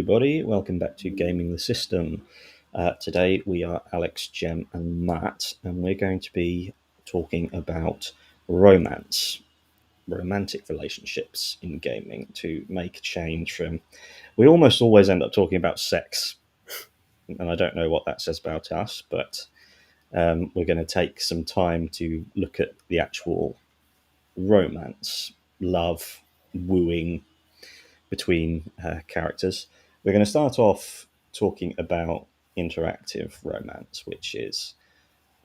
everybody. Welcome back to Gaming the System. Today we are Alex, Jem, and Matt, and we're going to be talking about romance, romantic relationships in gaming to make a change from. We almost always end up talking about sex, and I don't know what that says about us, but we're going to take some time to look at the actual romance, love, wooing between characters. We're going to start off talking about interactive romance, which is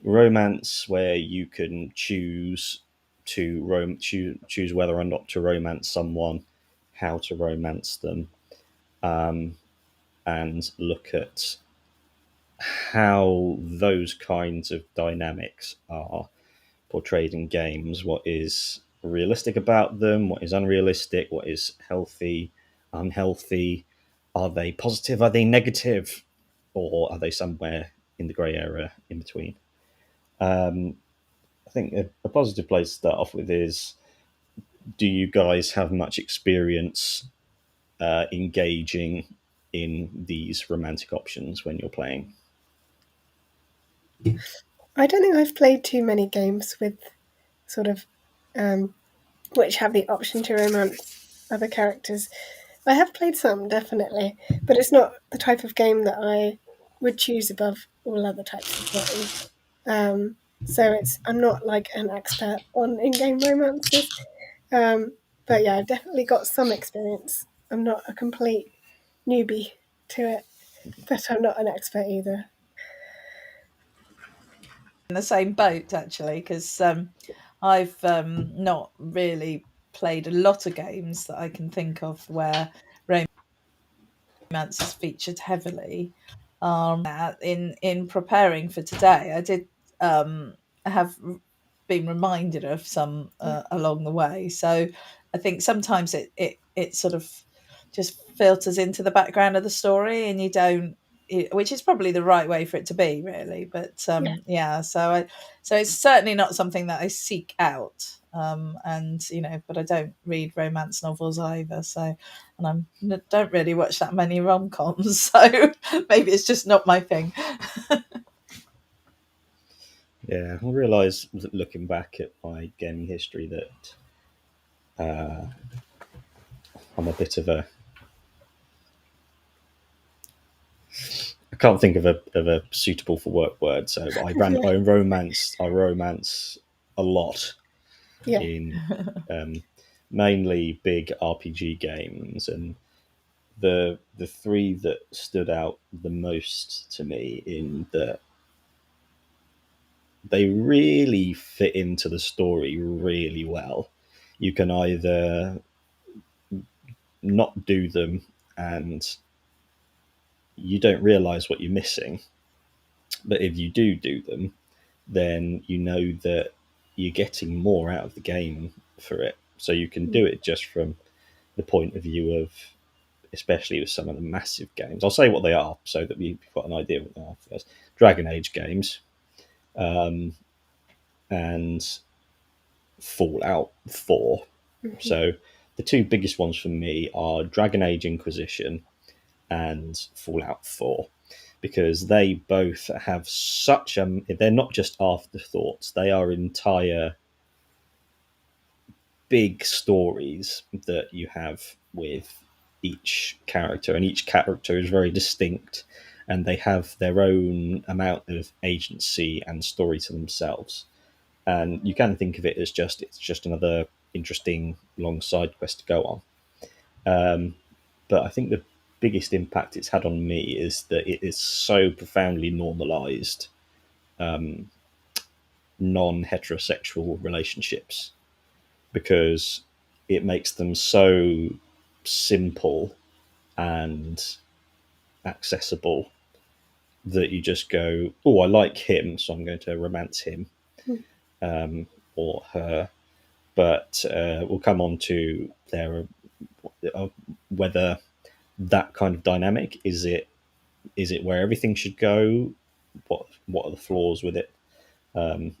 romance where you can choose to choose whether or not to romance someone, how to romance them, um, and look at how those kinds of dynamics are portrayed in games, what is realistic about them, what is unrealistic, what is healthy, unhealthy, are they positive, are they negative, or are they somewhere in the grey area in between? Um, I think a positive place to start off with is, do you guys have much experience engaging in these romantic options when you're playing? I don't think I've played too many games with sort of which have the option to romance other characters. I have played some, definitely, but it's not the type of game that I would choose above all other types of games. So I'm not like an expert on in-game romances, but yeah, I've definitely got some experience. I'm not a complete newbie to it, but I'm not an expert either. In the same boat actually, because I've not really played a lot of games that I can think of where romance is featured heavily. In preparing for today, I did have been reminded of some along the way. So I think sometimes it sort of just filters into the background of the story, and you don't. Which is probably the right way for it to be, really. But Yeah. yeah, so it's certainly not something that I seek out. And but I don't read romance novels either. So, and don't really watch that many rom coms. So maybe it's just not my thing. Yeah, I realise looking back at my gaming history that I'm a bit of a. I can't think of a suitable for work word, so I romance a lot Yeah. in mainly big RPG games, and the three that stood out the most to me in that they really fit into the story really well. You can either not do them and you don't realize what you're missing, but if you do them, then you know that you're getting more out of the game for it. So you can do it just from the point of view of, especially with some of the massive games. I'll say what they are so that we've got an idea of what they are first. Dragon Age games, and Fallout 4. Mhm. So the two biggest ones for me are Dragon Age Inquisition and Fallout 4, because they both have such they're not just afterthoughts, they are entire big stories that you have with each character, and each character is very distinct and they have their own amount of agency and story to themselves. And you can think of it as it's just another interesting long side quest to go on. But I think the biggest impact it's had on me is that it is so profoundly normalized non-heterosexual relationships, because it makes them so simple and accessible that you just go, oh, I like him, so I'm going to romance him, or her. But we'll come on to whether that kind of dynamic is it where everything should go? What are the flaws with it? And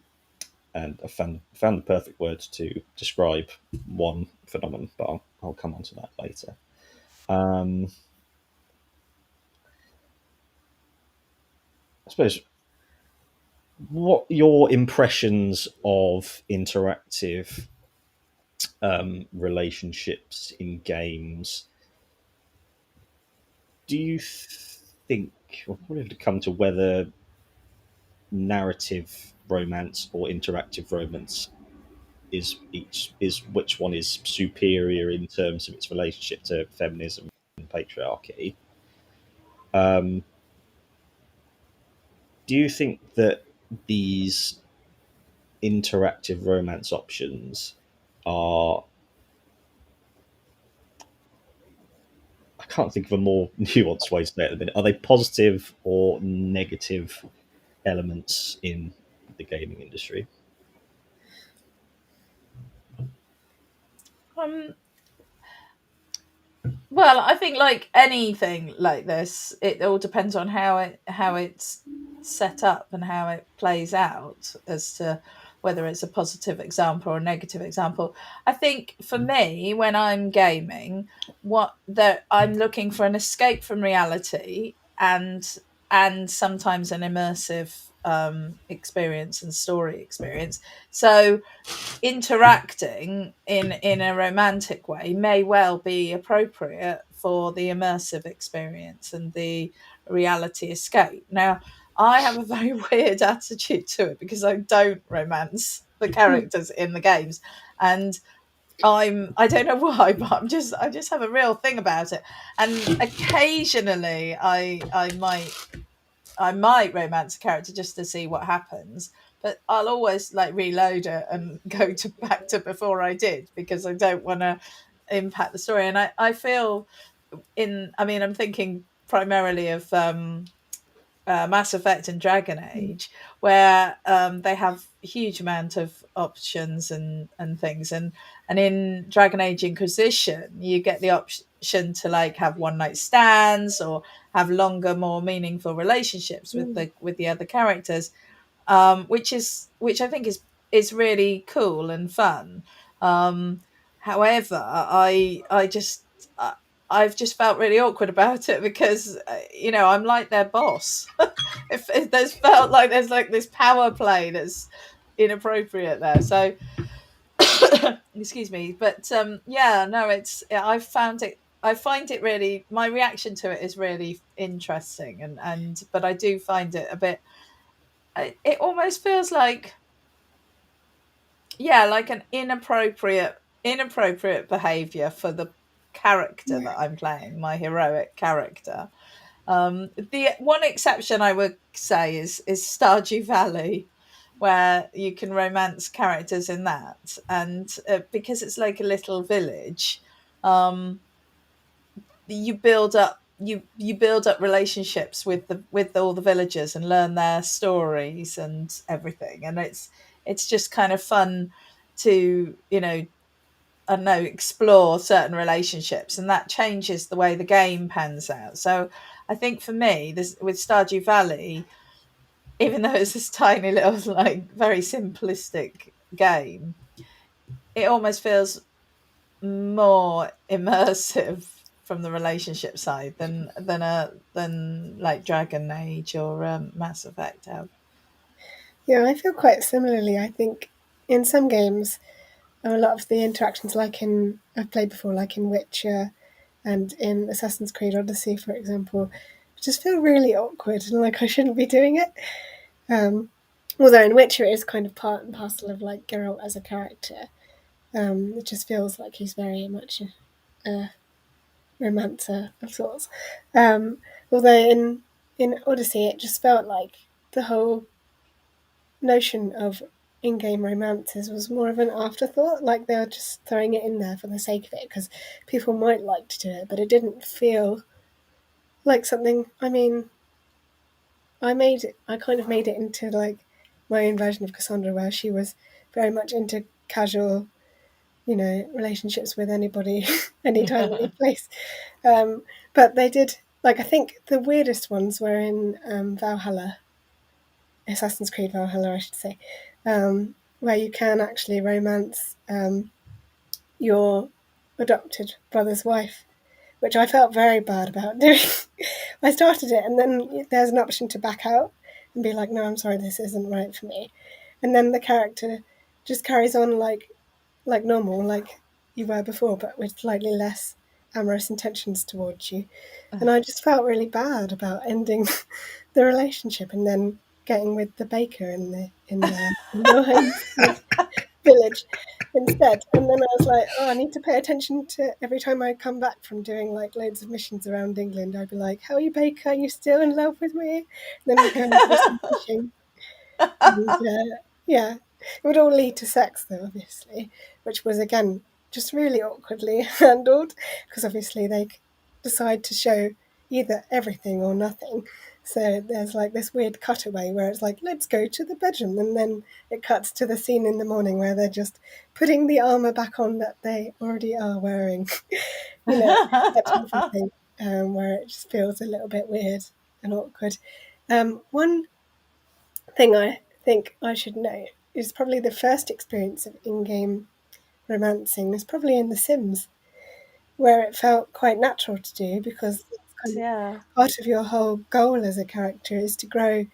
I found the perfect words to describe one phenomenon, but I'll come on to that later. Um, I suppose, what your impressions of interactive relationships in games? Do you think we'll probably have to come to whether narrative romance or interactive romance is which one is superior in terms of its relationship to feminism and patriarchy? Um, do you think that these interactive romance options are, I can't think of a more nuanced way to say it at the minute, are they positive or negative elements in the gaming industry? Um, Well, I think like anything like this, it all depends on how it's set up and how it plays out as to whether it's a positive example or a negative example. I think for me, when I'm gaming, what that I'm looking for an escape from reality and sometimes an immersive experience and story experience. So interacting in a romantic way may well be appropriate for the immersive experience and the reality escape. Now, I have a very weird attitude to it because I don't romance the characters in the games, and I don't know why, but I just have a real thing about it. And occasionally I might romance a character just to see what happens, but I'll always like reload it and go to back to before I did because I don't want to impact the story. And I feel I mean, I'm thinking primarily of Mass Effect and Dragon Age, where they have a huge amount of options and things, and in Dragon Age Inquisition, you get the option to like have one night stands or have longer, more meaningful relationships with the other characters, which I think is really cool and fun. However, I just. I've just felt really awkward about it because I'm like their boss. If there's felt like there's like this power play that's inappropriate there. So excuse me, but yeah, no, I find it really, my reaction to it is really interesting, and but I do find it a bit. It almost feels like, yeah, like an inappropriate behavior for the character Yeah. that I'm playing, my heroic character. The one exception I would say is Stardew Valley, where you can romance characters in that, and because it's like a little village, um, you build up relationships with all the villagers and learn their stories and everything, and it's just kind of fun to I don't know, explore certain relationships, and that changes the way the game pans out. So I think for me, this with Stardew Valley, even though it's this tiny little, like very simplistic game, it almost feels more immersive from the relationship side than like Dragon Age or Mass Effect have. Yeah, I feel quite similarly. I think in some games, a lot of the interactions, like I've played before, like in Witcher and in Assassin's Creed Odyssey, for example, just feel really awkward and like I shouldn't be doing it. Um, Although in Witcher it is kind of part and parcel of like Geralt as a character. It just feels like he's very much a romancer of sorts. Um, Although in Odyssey it just felt like the whole notion of in-game romances was more of an afterthought, like they were just throwing it in there for the sake of it because people might like to do it, but it didn't feel like something. I mean, I kind of made it into like my own version of Cassandra, where she was very much into casual, relationships with anybody, anytime, any place. But they did, like, I think the weirdest ones were in Valhalla, Assassin's Creed Valhalla, I should say, where you can actually romance your adopted brother's wife, which I felt very bad about doing. I started it, and then there's an option to back out, and be like, no, I'm sorry, this isn't right for me. And then the character just carries on like normal, like you were before, but with slightly less amorous intentions towards you. And I just felt really bad about ending the relationship and then getting with the baker in your home village instead. And then I was like, oh, I need to pay attention to every time I come back from doing like loads of missions around England. I'd be like, how are you, baker? Are you still in love with me? And then we'd go and do some fishing. And yeah, it would all lead to sex, though, obviously, which was again just really awkwardly handled because obviously they decide to show either everything or nothing. So there's like this weird cutaway where it's like, let's go to the bedroom, and then it cuts to the scene in the morning where they're just putting the armor back on that they already are wearing, you know, that type of thing, where it just feels a little bit weird and awkward. One thing I think I should note is probably the first experience of in-game romancing is probably in The Sims, where it felt quite natural to do because it's kind of Yeah. part of your whole goal as a character is to grow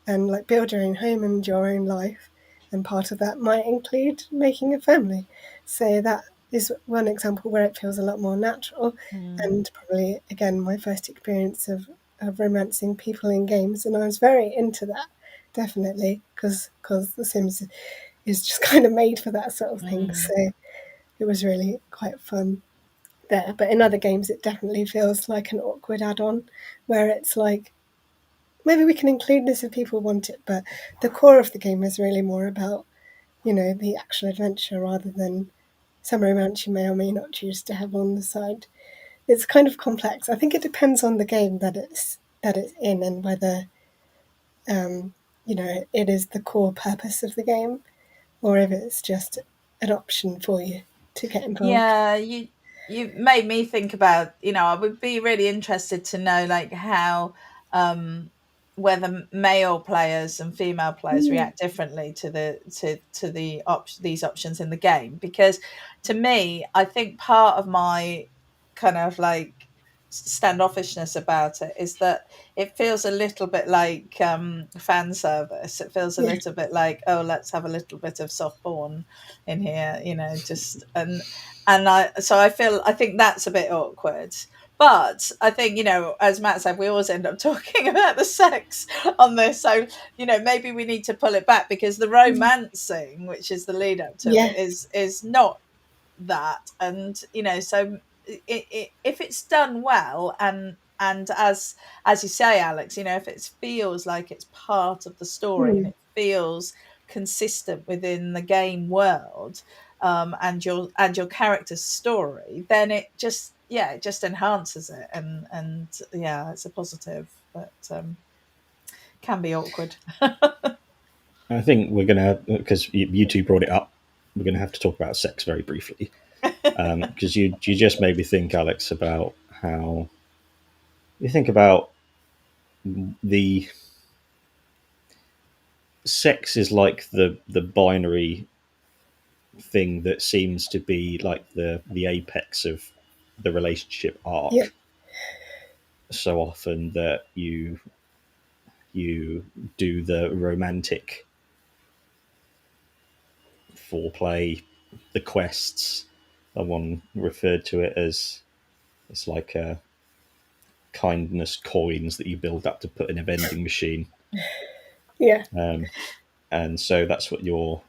and like build your own home and your own life, and part of that might include making a family. So that is one example where it feels a lot more natural, Mm. and probably again my first experience of romancing people in games, and I was very into that, definitely, because The Sims is just kind of made for that sort of thing. Mm. So it was really quite fun there. But in other games, it definitely feels like an awkward add-on, where it's like maybe we can include this if people want it, but the core of the game is really more about the actual adventure rather than some romance you may or may not choose to have on the side. It's kind of complex. I think it depends on the game that it's in and whether it is the core purpose of the game or if it's just an option for you to get involved. Yeah, you made me think about, I would be really interested to know like how um whether male players and female players Mm, react differently to these options in the game, because to me, I think part of my kind of like standoffishness about it is that it feels a little bit like fan service. It feels a yeah, little bit like, oh, let's have a little bit of soft porn in here, just I think that's a bit awkward. But I think, as Matt said, we always end up talking about the sex on this. So, maybe we need to pull it back, because the mm, romancing, which is the lead up to yeah, it, is not that. And so if it's done well, and as you say, Alex, if it feels like it's part of the story and mm, it feels consistent within the game world, and your character's story, then it just enhances it, and yeah, it's a positive, but can be awkward. I think we're going to, because you two brought it up, we're going to have to talk about sex very briefly. Because you just made me think, Alex, about how you think about the sex is like the binary thing that seems to be like the apex of the relationship yeah, arc so often that you do the romantic foreplay, the quests. Someone referred to it as it's like kindness coins that you build up to put in a vending machine, yeah, um, and so that's what your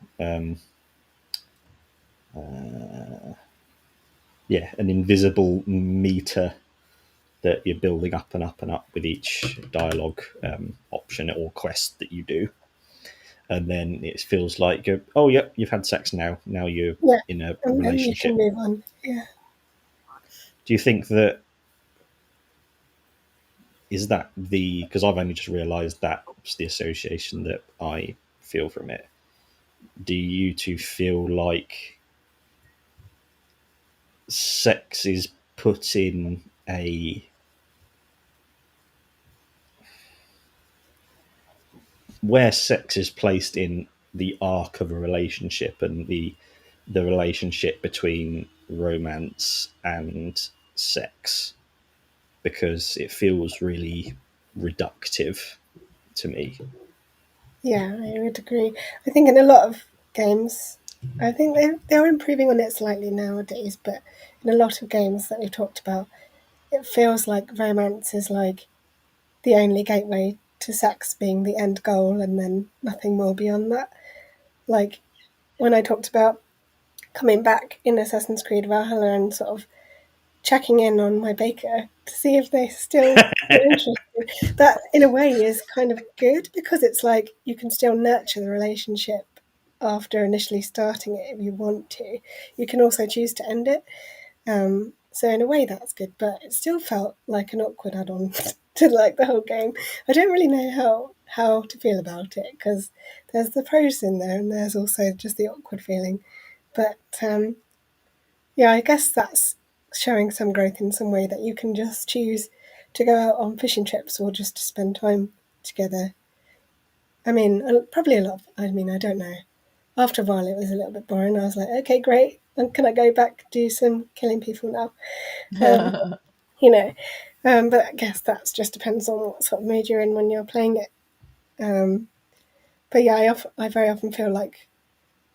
yeah, an invisible meter that you're building up and up and up with each dialogue option or quest that you do, and then it feels like oh yep, you've had sex now you're yeah. in a And then you can relationship. move on. Yeah, Do you think that is that the because I've only just realised that's the association that I feel from it. Do you two feel like sex is put in a where sex is placed in the arc of a relationship and the relationship between romance and sex because it feels really reductive to me. Yeah, I would agree. I think in a lot of games, I think they're improving on it slightly nowadays, but in a lot of games that we've talked about, it feels like romance is like the only gateway to sex being the end goal and then nothing more beyond that. Like when I talked about coming back in Assassin's Creed Valhalla and sort of checking in on my baker to see if they're still interested. That, in a way, is kind of good because it's like you can still nurture the relationship after initially starting it if you want to. You can also choose to end it. So in a way, that's good, but it still felt like an awkward add-on to like the whole game. I don't really know how to feel about it because there's the pros in there and there's also just the awkward feeling. But yeah, I guess that's showing some growth in some way that you can just choose to go out on fishing trips or just to spend time together. I mean, probably a lot. I mean, I don't know. After a while, it was a little bit boring. I was like, okay, great. And can I go back do some killing people now? Um, you know, but I guess that just depends on what sort of mood you're in when you're playing it. Um, but yeah, I very often feel like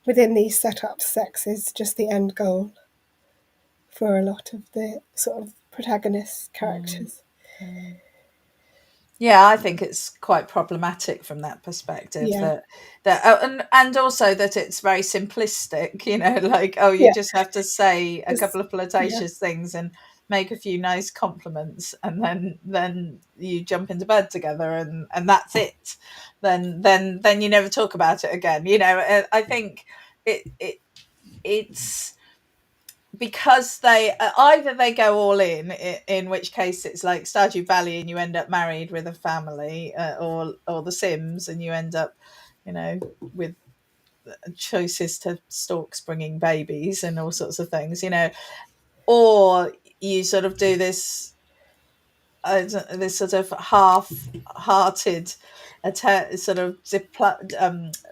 within these setups, sex is just the end goal for a lot of the sort of protagonist Mm, characters. mm. Yeah, I think it's quite problematic from that perspective Yeah, that and also that it's very simplistic, like, oh, you yeah, just have to say a just couple of yeah, flirtatious things and make a few nice compliments, and then you jump into bed together, and that's it. Then you never talk about it again. I think it's because they either they go all in which case it's like Stardew Valley and you end up married with a family, or The Sims and you end up, with choices to storks bringing babies and all sorts of things, or you sort of do this sort of half-hearted sort of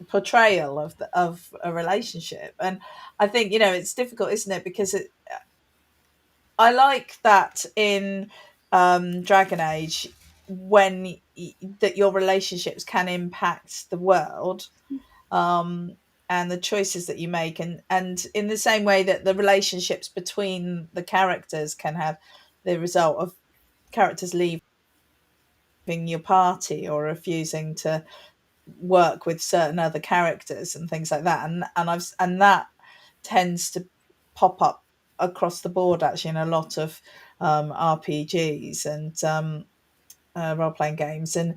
portrayal of a relationship. And I think, it's difficult, isn't it, because I like that in Dragon Age, when that your relationships can impact the world, um, and the choices that you make, and in the same way that the relationships between the characters can have the result of characters leaving your party or refusing to work with certain other characters and things like that, and that tends to pop up across the board actually in a lot of RPGs and role playing games, and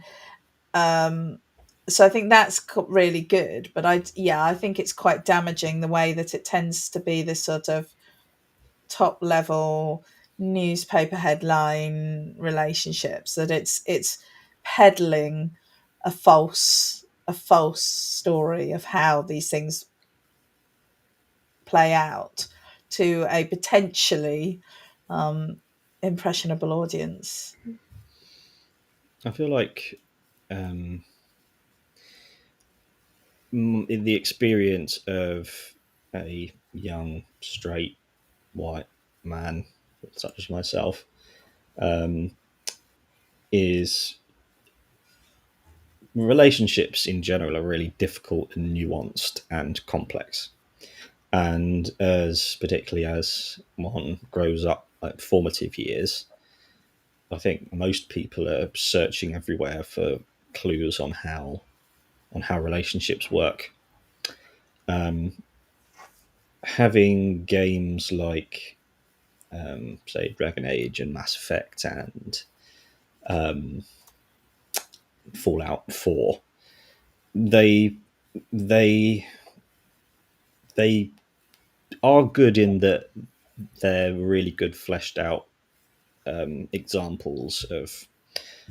um, so I think that's really good. But I think it's quite damaging the way that it tends to be this sort of top level newspaper headline relationships, that it's peddling a false story of how these things play out to a potentially um, impressionable audience. I feel like um, in the experience of a young, straight, white man, such as myself, um, is relationships in general are really difficult and nuanced and complex. And as particularly as one grows up, like formative years, I think most people are searching everywhere for clues on how relationships work. Um, Having games like say Dragon Age and Mass Effect and um, Fallout 4, they they they are good in that they're really good fleshed out examples of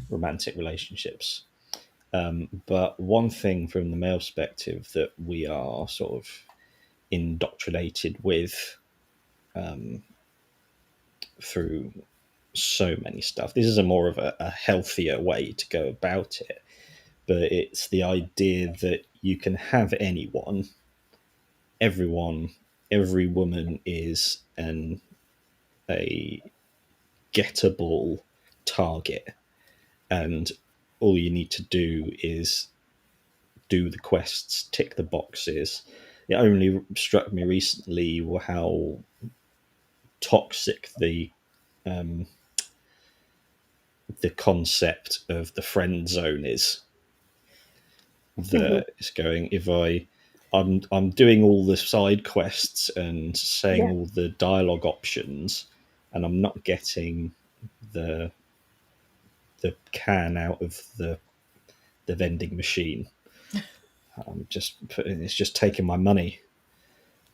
romantic relationships. But one thing from the male perspective that we are sort of indoctrinated with um, through so many stuff. This is a more of a healthier way to go about it, but it's the idea that you can have anyone, everyone, every woman is a gettable target, and all you need to do is do the quests, tick the boxes. It only struck me recently how toxic um, the concept of the friend zone is. Mhm. That it's going, if I'm doing all the side quests and saying Yeah. all the dialogue options, and I'm not getting the the can out of the vending machine. I'm just putting, it's just taking my money,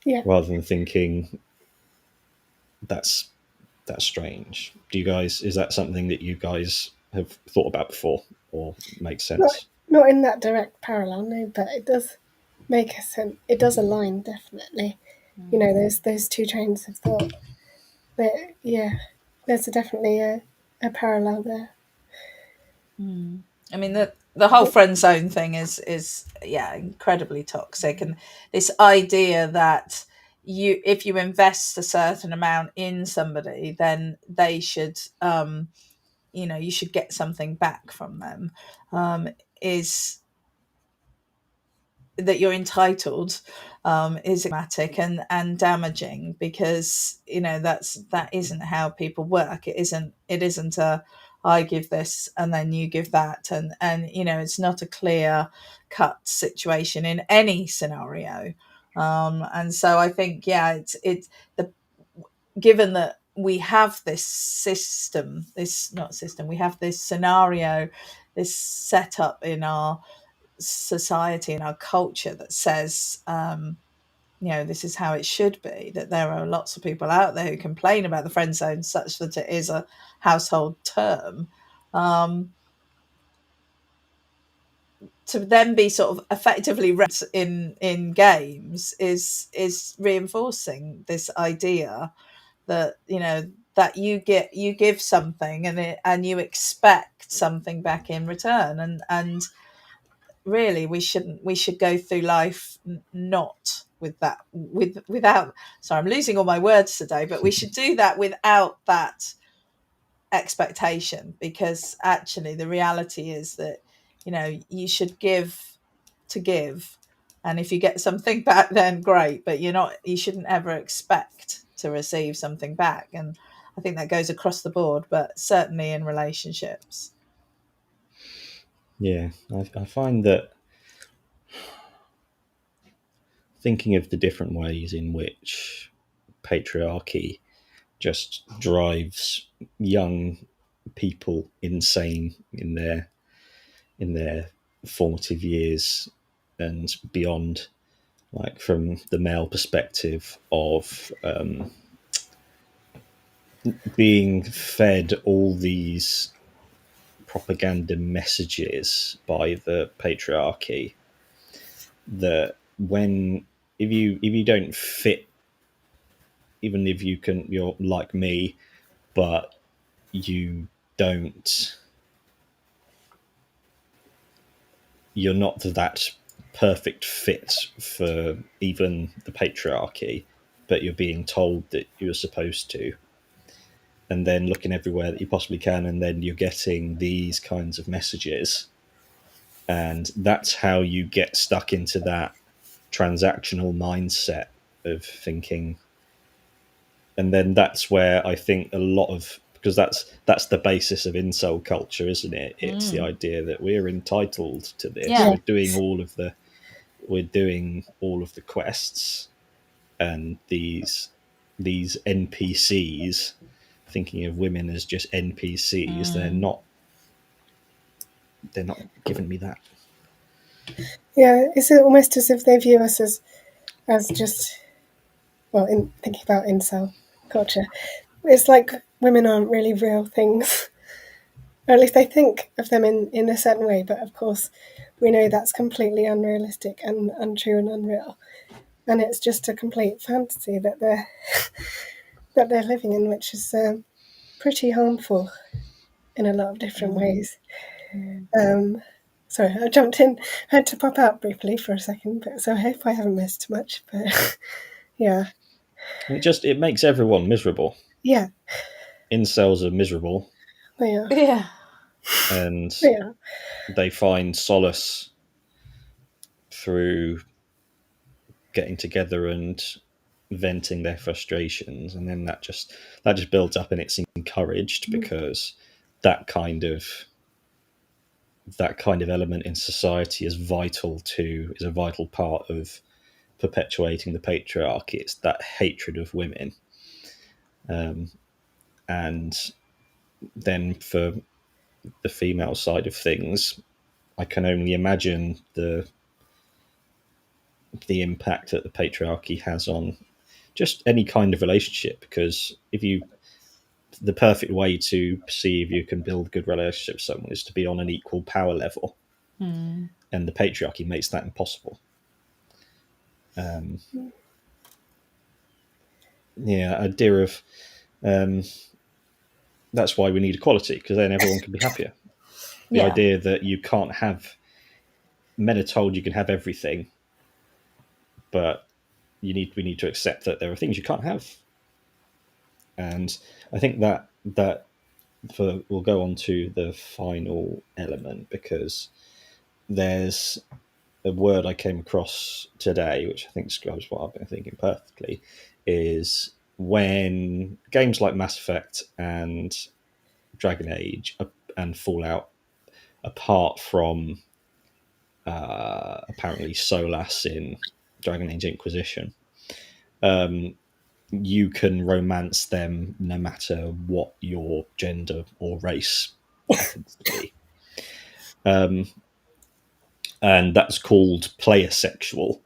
Yeah. rather than thinking that's strange. Do you guys, is that something that you guys have thought about before or makes Not sense? not in that direct parallel, no, but it does make a sense. It does align definitely. Those two trains of thought. But yeah, there's definitely a parallel there. I mean, the whole friend zone thing is yeah, incredibly toxic, and this idea that if you invest a certain amount in somebody, then they should you should get something back from them, is that you're entitled, is dramatic and damaging, because that isn't how people work. It isn't a I give this and then you give that, and it's not a clear cut situation in any scenario. And so I think, yeah, it's the given that we have this system, this not system, we have this scenario, this setup in our society and our culture that says, this is how it should be, that there are lots of people out there who complain about the friend zone such that it is a household term. um, to then be sort of effectively read in games is reinforcing this idea that that you give something, and you expect something back in return, and really we should go through life not with that, without, sorry, I'm losing all my words today, but we should do that without that expectation, because actually the reality is that you should give to give, and if you get something back, then great, but you shouldn't ever expect to receive something back. And I think that goes across the board, but certainly in relationships. Yeah, I find that thinking of the different ways in which patriarchy just drives young people insane in their formative years and beyond, like from the male perspective of being fed all these propaganda messages by the patriarchy, that when, if you don't fit, even if you're like me, but you don't, you're not that perfect fit for even the patriarchy, but you're being told that you're supposed to, and then looking everywhere that you possibly can, and then you're getting these kinds of messages, and that's how you get stuck into that transactional mindset of thinking. And then that's where I think a lot of, because that's the basis of incel culture, isn't it? It's the Mm. idea that we're entitled to this. Yeah. Yeah. We're doing all of the quests, and these NPCs, thinking of women as just NPCs, Mm. they're not giving me that. Yeah, it's almost as if they view us as just, well, in thinking about incel culture, it's like women aren't really real things, or at least they think of them in a certain way. But of course, we know that's completely unrealistic and untrue and unreal, and it's just a complete fantasy that they're living in, which is pretty harmful in a lot of different Mm. ways. Mm. Um, Sorry, I jumped in. I had to pop out briefly for a second, but so I hope I haven't missed much. But yeah, It makes everyone miserable. yeah, Incels are miserable, they are. Yeah. and They are. they find solace through getting together and venting their frustrations, and then that just builds up, and it's encouraged because that kind of that kind of element in society is a vital part of perpetuating the patriarchy. It's that hatred of women, and then for the female side of things, I can only imagine the impact that the patriarchy has on just any kind of relationship. Because if you the perfect way to perceive you can build a good relationship with someone is to be on an equal power level, Mm. and the patriarchy makes that impossible. Yeah, idea of that's why we need equality, because then everyone can be happier. The Yeah. idea that you can't have men are told you can have everything, but we need to accept that there are things you can't have. And I think that we'll go on to the final element, because there's a word I came across today, which I think describes what I've been thinking perfectly, is when games like Mass Effect and Dragon Age and Fallout, apart from apparently Solas in Dragon Age Inquisition, you can romance them no matter what your gender or race happens to be. And that's called player sexual.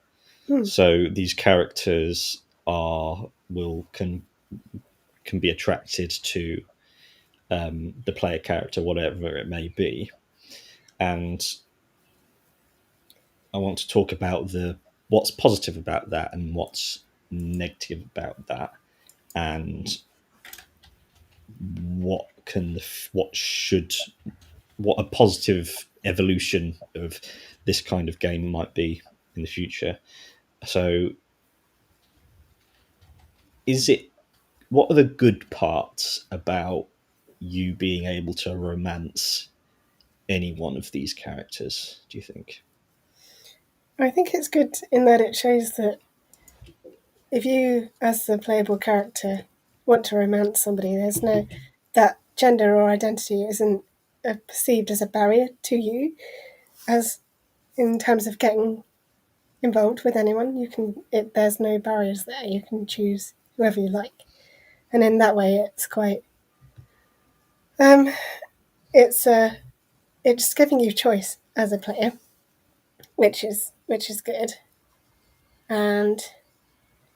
So these characters are will can be attracted to the player character, whatever it may be. And I want to talk about the what's positive about that and what's negative about that, and what can what should what a positive evolution of this kind of game might be in the future. So, is it what are the good parts about you being able to romance any one of these characters, do you think? I think it's good in that it shows that if you, as the playable character, want to romance somebody, there's no that gender or identity isn't perceived as a barrier to you, as in terms of getting involved with anyone. There's no barriers there. You can choose whoever you like, and in that way, it's quite um, it's giving you choice as a player, which is good, and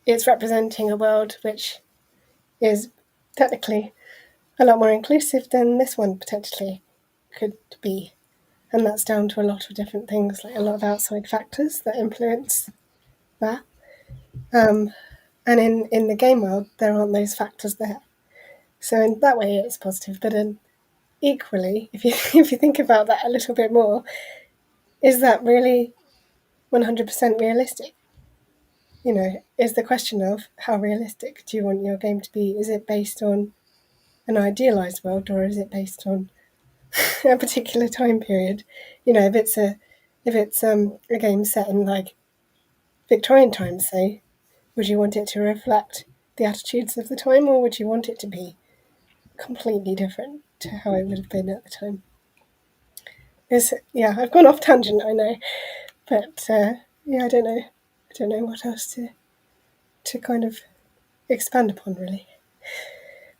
it's representing a world which is technically a lot more inclusive than this one potentially could be. And that's down to a lot of different things, like a lot of outside factors that influence that. Um, and in the game world, there aren't those factors there. So in that way, it's positive. But equally, if you if you think about that a little bit more, is that really 100% realistic? Is the question of how realistic do you want your game to be? Is it based on an idealized world, or is it based on a particular time period? If it's a game set in like Victorian times, say, would you want it to reflect the attitudes of the time, or would you want it to be completely different to how it would have been at the time? Yeah, I've gone off tangent, I know, but yeah, I don't know. I don't know what else to kind of expand upon. Really,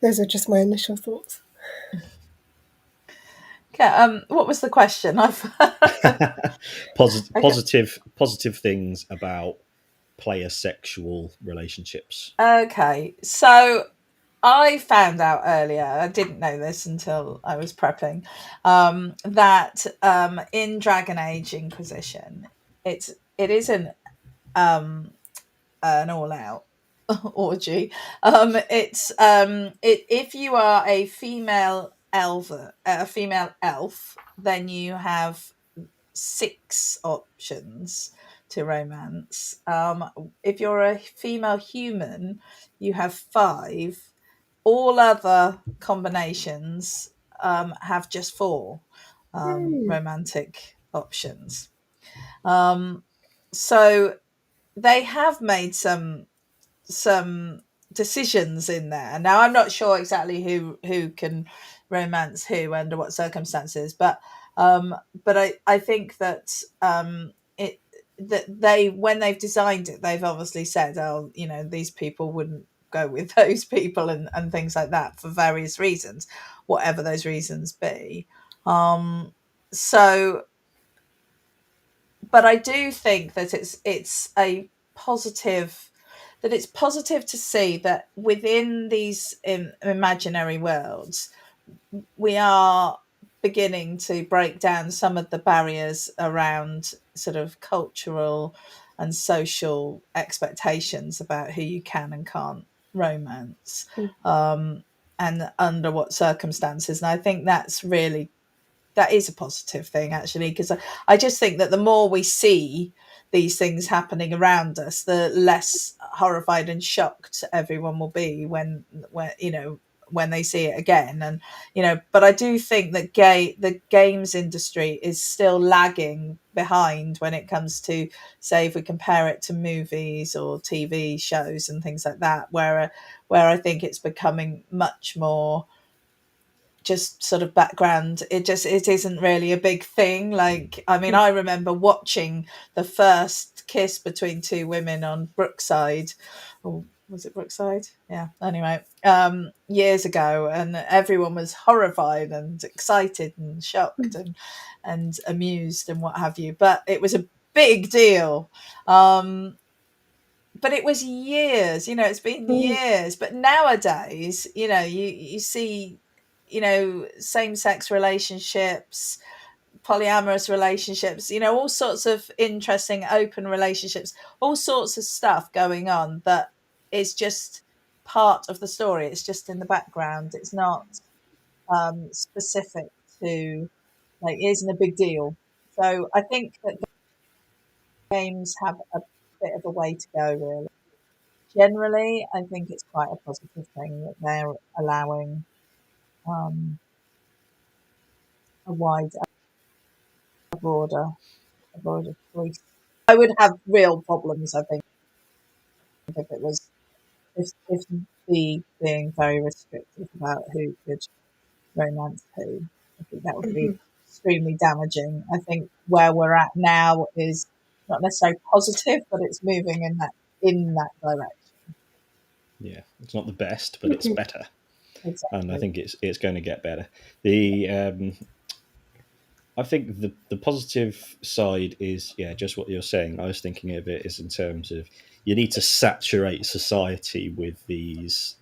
those are just my initial thoughts. Okay. What was the question? I've okay. Positive things about player sexual relationships. Okay. So I found out earlier, I didn't know this until I was prepping, that in Dragon Age Inquisition, it isn't an all out orgy. If you are a female elf, then you have 6 options to romance. If you're a female human, you have 5. All other combinations have just 4 romantic options. Um, So they have made some decisions in there. Now I'm not sure exactly who can romance who under what circumstances, but I think that it that they when they've designed it, they've obviously said, oh, these people wouldn't go with those people and things like that for various reasons, whatever those reasons be. So but I do think that it's a positive that it's positive to see that within these imaginary worlds we are beginning to break down some of the barriers around sort of cultural and social expectations about who you can and can't romance, um, and under what circumstances. And I think that is a positive thing, actually, because I just think that the more we see these things happening around us, the less horrified and shocked everyone will be when they see it again. And but I do think that the games industry is still lagging behind when it comes to, say, if we compare it to movies or TV shows and things like that, where I think it's becoming much more just sort of background. It isn't really a big thing. Like, I mean, I remember watching the first kiss between two women on Brookside, or was it Brookside? Yeah, anyway, years ago, and everyone was horrified and excited and shocked and amused and what have you, but it was a big deal. But it was years, it's been years. But nowadays, you see, same sex relationships, polyamorous relationships, all sorts of interesting open relationships, all sorts of stuff going on that is just part of the story. It's just in the background. It's not specific to, like, it isn't a big deal. So I think that games have a bit of a way to go, really. Generally, I think it's quite a positive thing that they're allowing um, a wide, broader, a broader choice. I would have real problems, I think, if it was if the being very restrictive about who could romance who. I think that would be extremely damaging. I think where we're at now is not necessarily positive, but it's moving in that direction. Yeah, it's not the best, but it's better, and I Exactly. think it's going to get better. The I think the positive side is, yeah, just what you're saying. I was thinking of it as in terms of you need to saturate society with these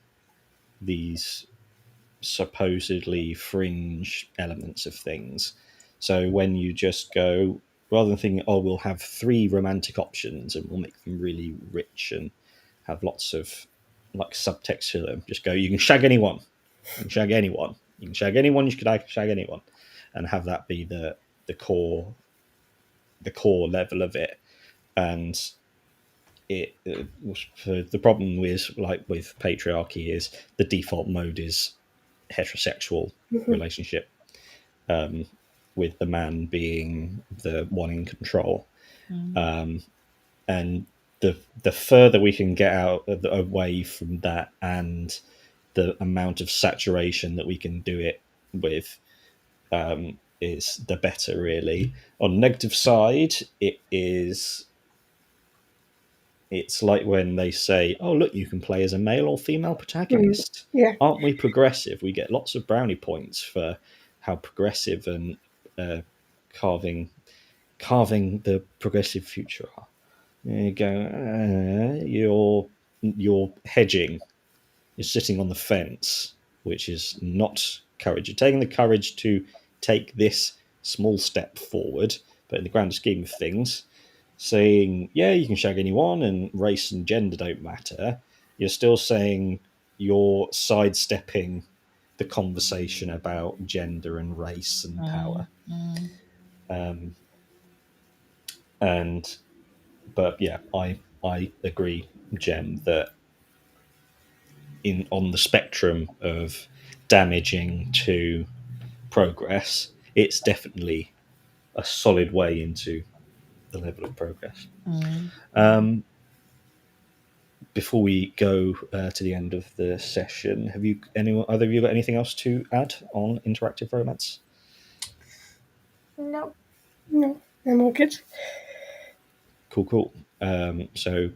supposedly fringe elements of things. So when you just go, rather than thinking, oh, we'll have three romantic options and we'll make them really rich and have lots of like subtext to them, just go, you can shag anyone, you can shag anyone, you can shag anyone, you could shag anyone, and have that be the core the core level of it. And it the problem with patriarchy is the default mode is heterosexual relationship, um, with the man being the one in control. Mm. Um, and the further we can get away from that, and the amount of saturation that we can do it with, is the better, really. On the negative side, it's like when they say, oh, look, you can play as a male or female protagonist. Yeah. Aren't we progressive? We get lots of brownie points for how progressive and uh, carving the progressive future are. And you go, you're hedging. You're sitting on the fence, which is not courage. You're taking the courage to take this small step forward, but in the grand scheme of things, saying, yeah, you can shag anyone and race and gender don't matter, you're still saying you're sidestepping the conversation about gender and race and Mm. power. Mm. Um, and but yeah, I agree, Jem, that in on the spectrum of damaging to progress, it's definitely a solid way into the level of progress. Mm. Before we go to the end of the session, have you either of you got anything else to add on interactive romance? No. No, I'm all good. Cool. So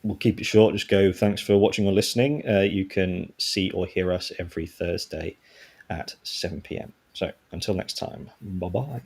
we'll keep it short. Just go. Thanks for watching or listening. You can see or hear us every Thursday at 7 p.m. So until next time, bye bye.